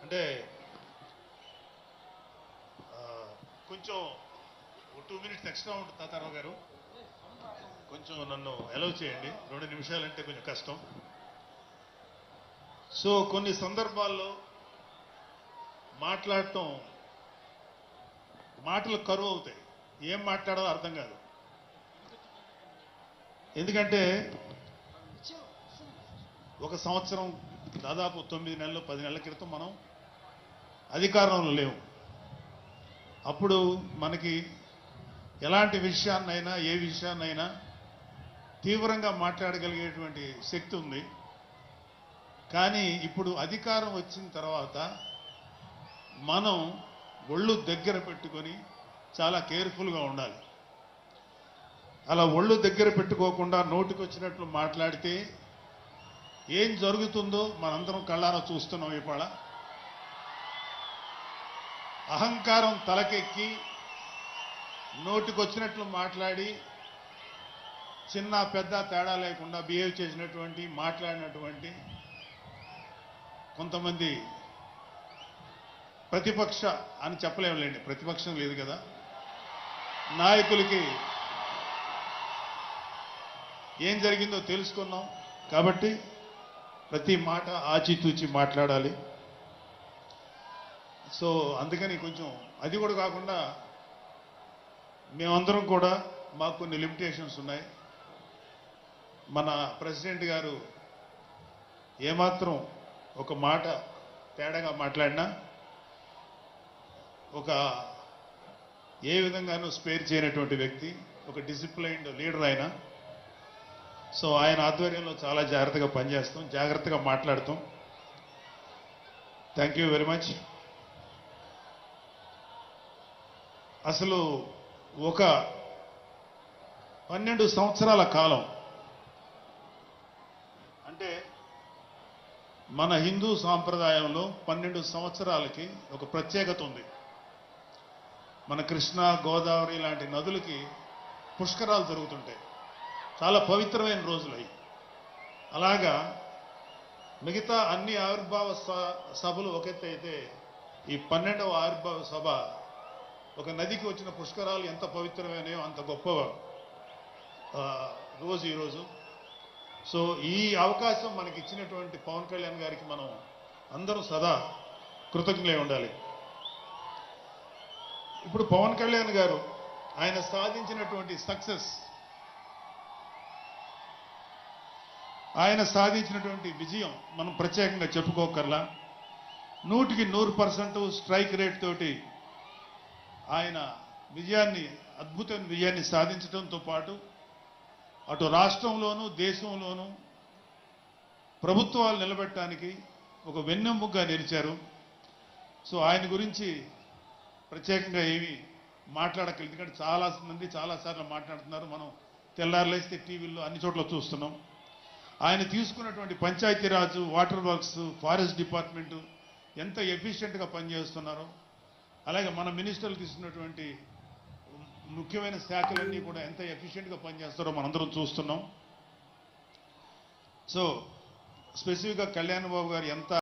అంటే కొంచెం 2 minutes extra ఉంటుంది తాతారావు గారు, కొంచెం నన్ను అలౌ చేయండి. 2 నిమిషాలంటే కొంచెం కష్టం. సో కొన్ని సందర్భాల్లో మాట్లాడటం మాటలు కరువు అవుతాయి, ఏం మాట్లాడాలో అర్థం కాదు. ఎందుకంటే ఒక సంవత్సరం దాదాపు 9 నెలలు 10 నెలల క్రితం మనం అధికారంలో లేవు. అప్పుడు మనకి ఎలాంటి విషయాన్నైనా ఏ విషయాన్నైనా తీవ్రంగా మాట్లాడగలిగేటువంటి శక్తి ఉంది. కానీ ఇప్పుడు అధికారం వచ్చిన తర్వాత మనం ఒళ్ళు దగ్గర పెట్టుకొని చాలా కేర్ఫుల్గా ఉండాలి. అలా ఒళ్ళు దగ్గర పెట్టుకోకుండా నోటికొచ్చినట్లు మాట్లాడితే ఏం జరుగుతుందో మనందరం కళ్ళారా చూస్తున్నాం. ఇవాళ అహంకారం తలకెక్కి నోటికొచ్చినట్లు మాట్లాడి చిన్న పెద్ద తేడా లేకుండా బిహేవ్ చేసినటువంటి మాట్లాడినటువంటి కొంతమంది ప్రతిపక్ష అని చెప్పలేములేండి, ప్రతిపక్షం లేదు కదా, నాయకులకి ఏం జరిగిందో తెలుసుకున్నాం. కాబట్టి ప్రతి మాట ఆచితూచి మాట్లాడాలి. సో అందుకని కొంచెం అది కూడా కాకుండా మేమందరం కూడా మాకు కొన్ని లిమిటేషన్స్ ఉన్నాయి. మన ప్రెసిడెంట్ గారు ఏమాత్రం ఒక మాట తేడాగా మాట్లాడినా ఒక ఏ విధంగానూ స్పేర్ చేయనటువంటి వ్యక్తి, ఒక డిసిప్లైన్డ్ లీడర్ ఆయన. సో ఆయన ఆధ్వర్యంలో చాలా జాగ్రత్తగా పనిచేస్తాం, జాగ్రత్తగా మాట్లాడతాం. Thank you very much. అసలు ఒక 12 సంవత్సరాల కాలం అంటే మన హిందూ సాంప్రదాయంలో 12 సంవత్సరాలకి ఒక ప్రత్యేకత ఉంది. మన కృష్ణ గోదావరి లాంటి నదులకి పుష్కరాలు జరుగుతుంటాయి, చాలా పవిత్రమైన రోజులు అవి. అలాగా మిగతా అన్ని ఆవిర్భావ సభలు ఒక ఎత్తు అయితే ఈ 12వ ఆవిర్భావ సభ ఒక నదికి వచ్చిన పుష్కరాలు ఎంత పవిత్రమైనయో అంత గొప్ప రోజు ఈరోజు. సో ఈ అవకాశం మనకి ఇచ్చినటువంటి పవన్ కళ్యాణ్ గారికి మనం అందరూ సదా కృతజ్ఞులై ఉండాలి. ఇప్పుడు పవన్ కళ్యాణ్ గారు ఆయన సాధించినటువంటి సక్సెస్, ఆయన సాధించినటువంటి విజయం మనం ప్రత్యేకంగా చెప్పుకోకర్లా. 100కి 100% స్ట్రైక్ రేట్ తోటి ఆయన అద్భుతమైన విజయాన్ని సాధించడంతో పాటు అటు రాష్ట్రంలోనూ దేశంలోనూ ప్రభుత్వాలు నిలబెట్టడానికి ఒక వెన్నెముగ్గా నిలిచారు. సో ఆయన గురించి ప్రత్యేకంగా ఏమి మాట్లాడగలదు, ఎందుకంటే చాలా మంది చాలాసార్లు మాట్లాడుతున్నారు. మనం తెల్లారులేస్తే టీవీల్లో అన్ని చోట్ల చూస్తున్నాం. ఆయన తీసుకున్నటువంటి Panchayati Raj, water works, forest department ఎంత ఎఫిషియెంట్గా పనిచేస్తున్నారో, అలాగే మన మినిస్టర్లు తీసుకున్నటువంటి ముఖ్యమైన శాఖలన్నీ కూడా ఎంత ఎఫిషియెంట్గా పనిచేస్తారో మనందరం చూస్తున్నాం. సో స్పెసిఫిక్గా కళ్యాణ్ బాబు గారు ఎంత